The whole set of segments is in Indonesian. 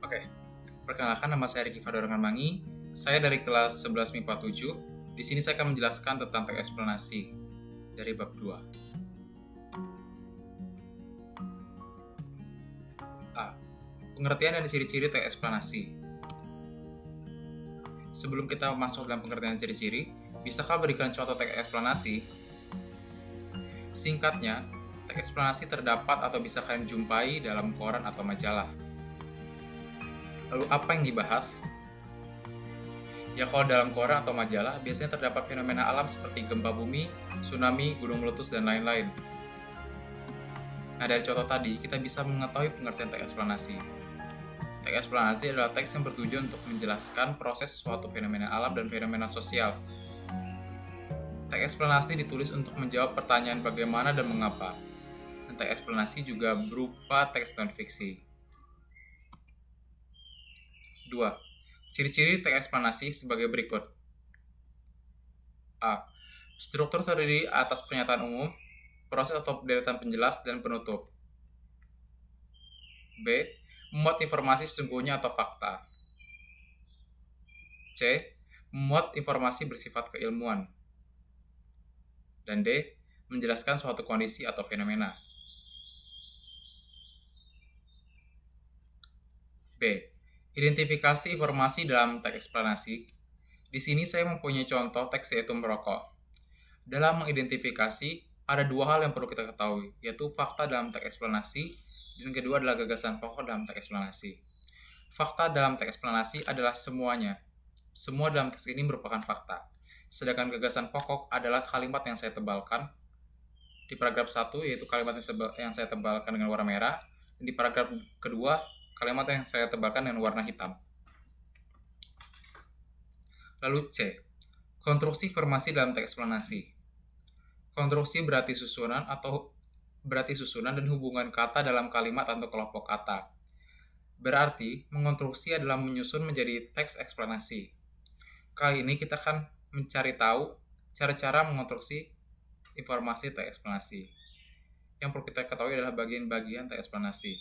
Oke, perkenalkan nama saya Ricky Fadorangan Mangi. Saya dari kelas 11 MIPA 7. Di sini saya akan menjelaskan tentang teks eksplanasi dari bab 2. A. Pengertian dan ciri-ciri teks eksplanasi. Sebelum kita masuk dalam pengertian dan ciri-ciri, bisakah berikan contoh teks eksplanasi? Singkatnya, teks eksplanasi terdapat atau bisa kalian jumpai dalam koran atau majalah. Lalu apa yang dibahas? Ya kalau dalam koran atau majalah, biasanya terdapat fenomena alam seperti gempa bumi, tsunami, gunung meletus, dan lain-lain. Nah, dari contoh tadi, kita bisa mengetahui pengertian teks eksplanasi. Teks eksplanasi adalah teks yang bertujuan untuk menjelaskan proses suatu fenomena alam dan fenomena sosial. Teks eksplanasi ditulis untuk menjawab pertanyaan bagaimana dan mengapa. Dan teks eksplanasi juga berupa teks non-fiksi. 2. Ciri-ciri teks eksplanasi sebagai berikut. A. Struktur terdiri atas pernyataan umum, proses atau deretan penjelas, dan penutup. B. Memuat informasi sesungguhnya atau fakta. C. Memuat informasi bersifat keilmuan. Dan D. Menjelaskan suatu kondisi atau fenomena. B. Identifikasi informasi dalam teks eksplanasi. Di sini saya mempunyai contoh teks yaitu merokok. Dalam mengidentifikasi, ada dua hal yang perlu kita ketahui, yaitu fakta dalam teks eksplanasi, dan kedua adalah gagasan pokok dalam teks eksplanasi. Fakta dalam teks eksplanasi adalah semuanya. Semua dalam teks ini merupakan fakta. Sedangkan gagasan pokok adalah kalimat yang saya tebalkan di paragraf 1, yaitu kalimat yang saya tebalkan dengan warna merah, dan di paragraf kedua, kalimat yang saya tebalkan dengan warna hitam. Lalu C. Konstruksi informasi dalam teks eksplanasi. Konstruksi berarti susunan dan hubungan kata dalam kalimat atau kelompok kata. Berarti, mengonstruksi adalah menyusun menjadi teks eksplanasi. Kali ini kita akan mencari tahu cara-cara mengonstruksi informasi teks eksplanasi. Yang perlu kita ketahui adalah bagian-bagian teks eksplanasi.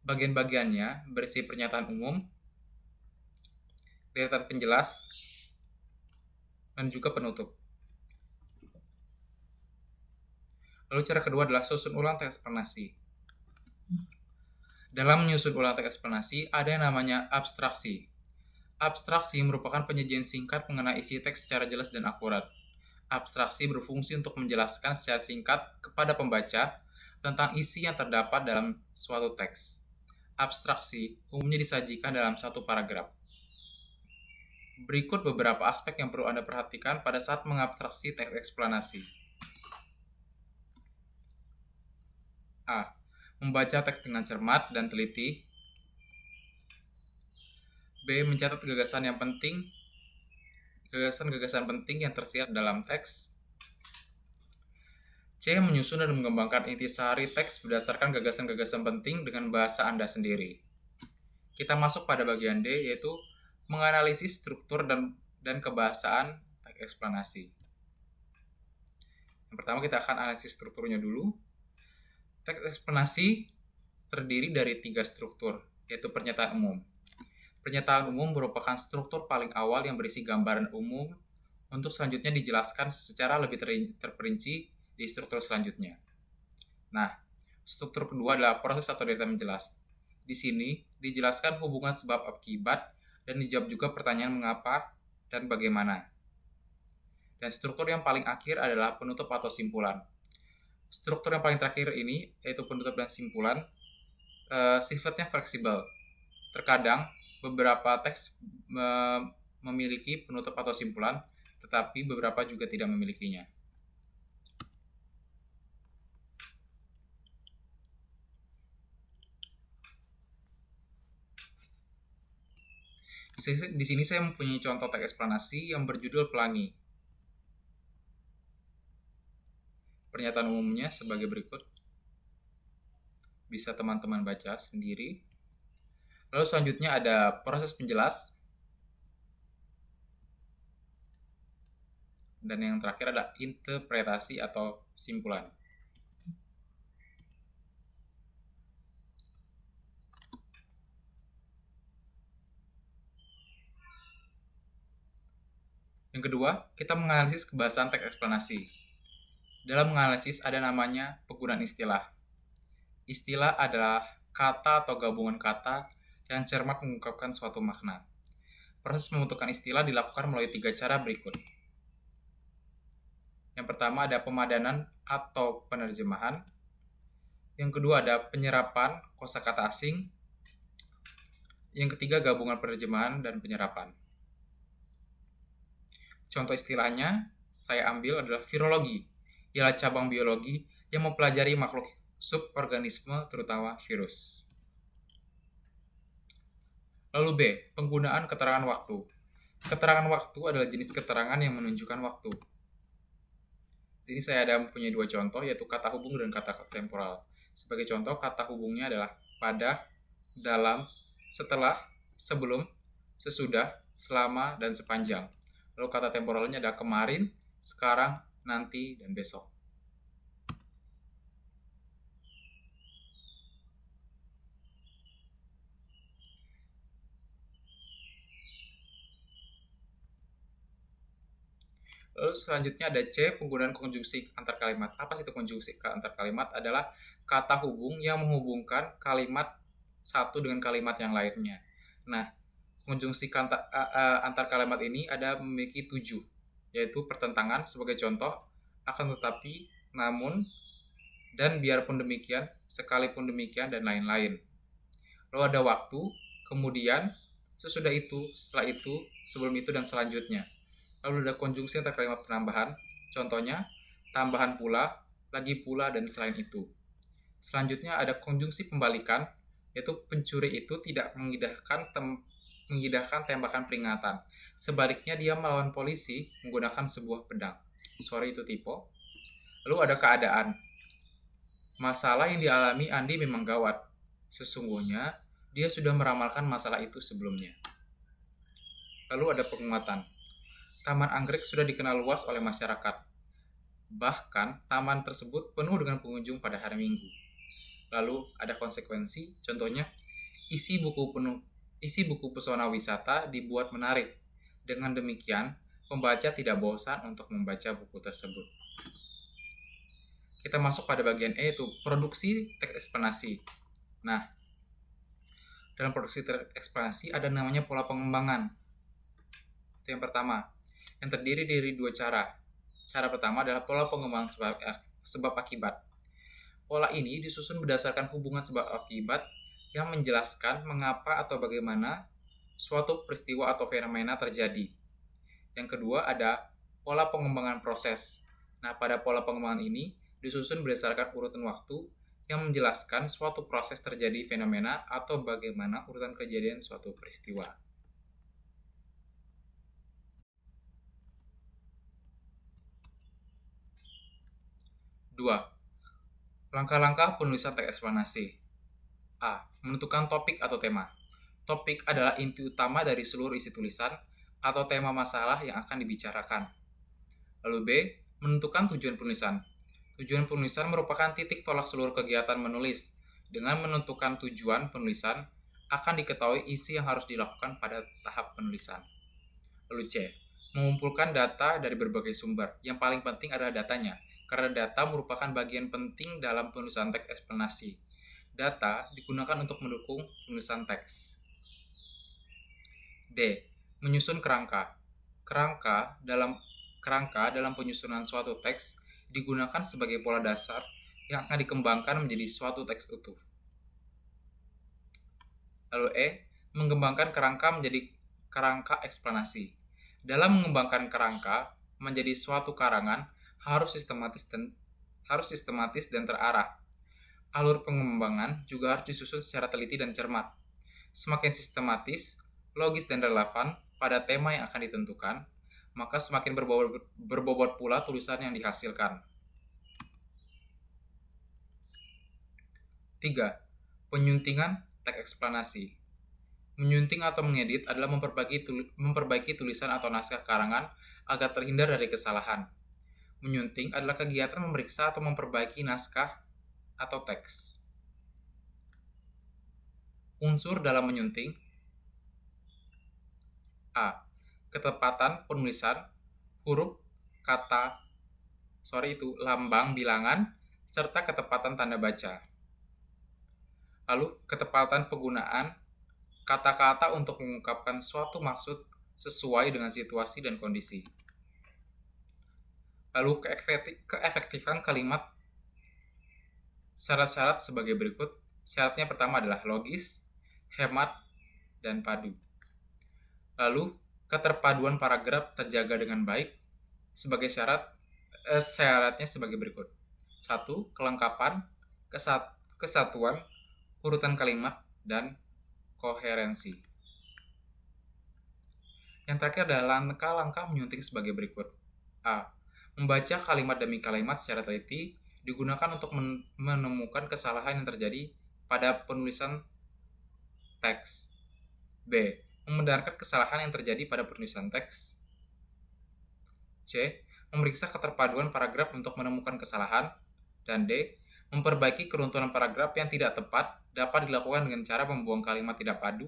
Bagian-bagiannya berisi pernyataan umum, deretan penjelas, dan juga penutup. Lalu cara kedua adalah susun ulang teks eksplanasi. Dalam menyusun ulang teks eksplanasi, ada yang namanya abstraksi. Abstraksi merupakan penyajian singkat mengenai isi teks secara jelas dan akurat. Abstraksi berfungsi untuk menjelaskan secara singkat kepada pembaca tentang isi yang terdapat dalam suatu teks. Abstraksi umumnya disajikan dalam satu paragraf. Berikut beberapa aspek yang perlu Anda perhatikan pada saat mengabstraksi teks eksplanasi. A. Membaca teks dengan cermat dan teliti. B. Mencatat gagasan penting yang tersirat dalam teks. C. Menyusun dan mengembangkan intisari teks berdasarkan gagasan-gagasan penting dengan bahasa Anda sendiri. Kita masuk pada bagian D, yaitu menganalisis struktur dan kebahasaan teks eksplanasi. Yang pertama kita akan analisis strukturnya dulu. Teks eksplanasi terdiri dari 3 struktur, yaitu pernyataan umum. Pernyataan umum merupakan struktur paling awal yang berisi gambaran umum untuk selanjutnya dijelaskan secara lebih terperinci di struktur selanjutnya. Nah, struktur kedua adalah proses atau deretan menjelas. Di sini dijelaskan hubungan sebab akibat dan dijawab juga pertanyaan mengapa dan bagaimana. Dan struktur yang paling akhir adalah penutup atau simpulan. Struktur yang paling terakhir ini, yaitu penutup dan simpulan, sifatnya fleksibel. Terkadang beberapa teks memiliki penutup atau simpulan, tetapi beberapa juga tidak memilikinya. Di sini saya mempunyai contoh teks eksplanasi yang berjudul Pelangi. Pernyataan umumnya sebagai berikut. Bisa teman-teman baca sendiri. Lalu selanjutnya ada proses penjelas. Dan yang terakhir ada interpretasi atau simpulan. Yang kedua, kita menganalisis kebahasan teks eksplanasi. Dalam menganalisis ada namanya penggunaan istilah. Istilah adalah kata atau gabungan kata yang cermat mengungkapkan suatu makna. Proses pembentukan istilah dilakukan melalui 3 cara berikut. Yang pertama ada pemadanan atau penerjemahan. Yang kedua ada penyerapan kosakata asing. Yang ketiga gabungan penerjemahan dan penyerapan. Contoh istilahnya saya ambil adalah virologi, ialah cabang biologi yang mempelajari makhluk suborganisme terutama virus. Lalu B, penggunaan keterangan waktu. Keterangan waktu adalah jenis keterangan yang menunjukkan waktu. Di sini saya ada punya 2 contoh, yaitu kata hubung dan kata temporal. Sebagai contoh, kata hubungnya adalah pada, dalam, setelah, sebelum, sesudah, selama, dan sepanjang. Lalu kata temporalnya ada kemarin, sekarang, nanti, dan besok. Lalu selanjutnya ada C, penggunaan konjungsi antar kalimat. Apa sih itu konjungsi antar kalimat? Adalah kata hubung yang menghubungkan kalimat satu dengan kalimat yang lainnya. Nah, konjungsi antar kalimat ini ada memiliki 7, yaitu pertentangan sebagai contoh, akan tetapi, namun, dan biarpun demikian, sekalipun demikian, dan lain-lain. Lalu ada waktu, kemudian, sesudah itu, setelah itu, sebelum itu, dan selanjutnya. Lalu ada konjungsi antar kalimat penambahan, contohnya, tambahan pula, lagi pula, dan selain itu. Selanjutnya ada konjungsi pembalikan, yaitu pencuri itu tidak mengindahkan tembakan peringatan. Sebaliknya dia melawan polisi menggunakan sebuah pedang. Sorry, itu typo. Lalu ada keadaan. Masalah yang dialami Andi memang gawat. Sesungguhnya, dia sudah meramalkan masalah itu sebelumnya. Lalu ada penguatan. Taman anggrek sudah dikenal luas oleh masyarakat. Bahkan, taman tersebut penuh dengan pengunjung pada hari Minggu. Lalu ada konsekuensi, contohnya, isi buku pesona wisata dibuat menarik. Dengan demikian, pembaca tidak bosan untuk membaca buku tersebut. Kita masuk pada bagian E, yaitu produksi teks eksplanasi. Nah, dalam produksi teks eksplanasi ada namanya pola pengembangan. Itu yang pertama, yang terdiri dari 2 cara. Cara pertama adalah pola pengembangan sebab akibat. Pola ini disusun berdasarkan hubungan sebab akibat yang menjelaskan mengapa atau bagaimana suatu peristiwa atau fenomena terjadi. Yang kedua ada pola pengembangan proses. Nah, pada pola pengembangan ini disusun berdasarkan urutan waktu yang menjelaskan suatu proses terjadi fenomena atau bagaimana urutan kejadian suatu peristiwa. Dua, langkah-langkah penulisan teks eksplanasi. A. Menentukan topik atau tema. Topik adalah inti utama dari seluruh isi tulisan atau tema masalah yang akan dibicarakan. Lalu B. Menentukan tujuan penulisan. Tujuan penulisan merupakan titik tolak seluruh kegiatan menulis. Dengan menentukan tujuan penulisan, akan diketahui isi yang harus dilakukan pada tahap penulisan. Lalu C. Mengumpulkan data dari berbagai sumber. Yang paling penting adalah datanya, karena data merupakan bagian penting dalam penulisan teks eksplanasi. Data digunakan untuk mendukung penulisan teks. D. Menyusun kerangka. Kerangka dalam penyusunan suatu teks digunakan sebagai pola dasar yang akan dikembangkan menjadi suatu teks utuh. Lalu E. Mengembangkan kerangka menjadi kerangka eksplanasi. Dalam mengembangkan kerangka menjadi suatu karangan harus sistematis dan terarah. Alur pengembangan juga harus disusun secara teliti dan cermat. Semakin sistematis, logis dan relevan pada tema yang akan ditentukan, maka semakin berbobot pula tulisan yang dihasilkan. 3. Penyuntingan teks eksplanasi. Menyunting atau mengedit adalah memperbaiki tulisan atau naskah karangan agar terhindar dari kesalahan. Menyunting adalah kegiatan memeriksa atau memperbaiki naskah atau teks. Unsur dalam menyunting. A. Ketepatan penulisan huruf, kata, lambang, bilangan, serta ketepatan tanda baca. Lalu, ketepatan penggunaan kata-kata untuk mengungkapkan suatu maksud sesuai dengan situasi dan kondisi. Lalu, keefektifan kalimat syarat-syarat sebagai berikut. Syaratnya pertama adalah logis, hemat, dan padu. Lalu, keterpaduan paragraf terjaga dengan baik. Sebagai syaratnya sebagai berikut. 1. Kelengkapan, kesatuan, urutan kalimat, dan koherensi. Yang terakhir adalah langkah-langkah menyunting sebagai berikut. A. Membaca kalimat demi kalimat secara teliti digunakan untuk menemukan kesalahan yang terjadi pada penulisan teks. B. Membenarkan kesalahan yang terjadi pada penulisan teks. C. Memeriksa keterpaduan paragraf untuk menemukan kesalahan. Dan D. Memperbaiki keruntuhan paragraf yang tidak tepat dapat dilakukan dengan cara membuang kalimat tidak padu,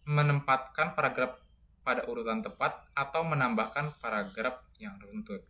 menempatkan paragraf pada urutan tepat, atau menambahkan paragraf yang runtut.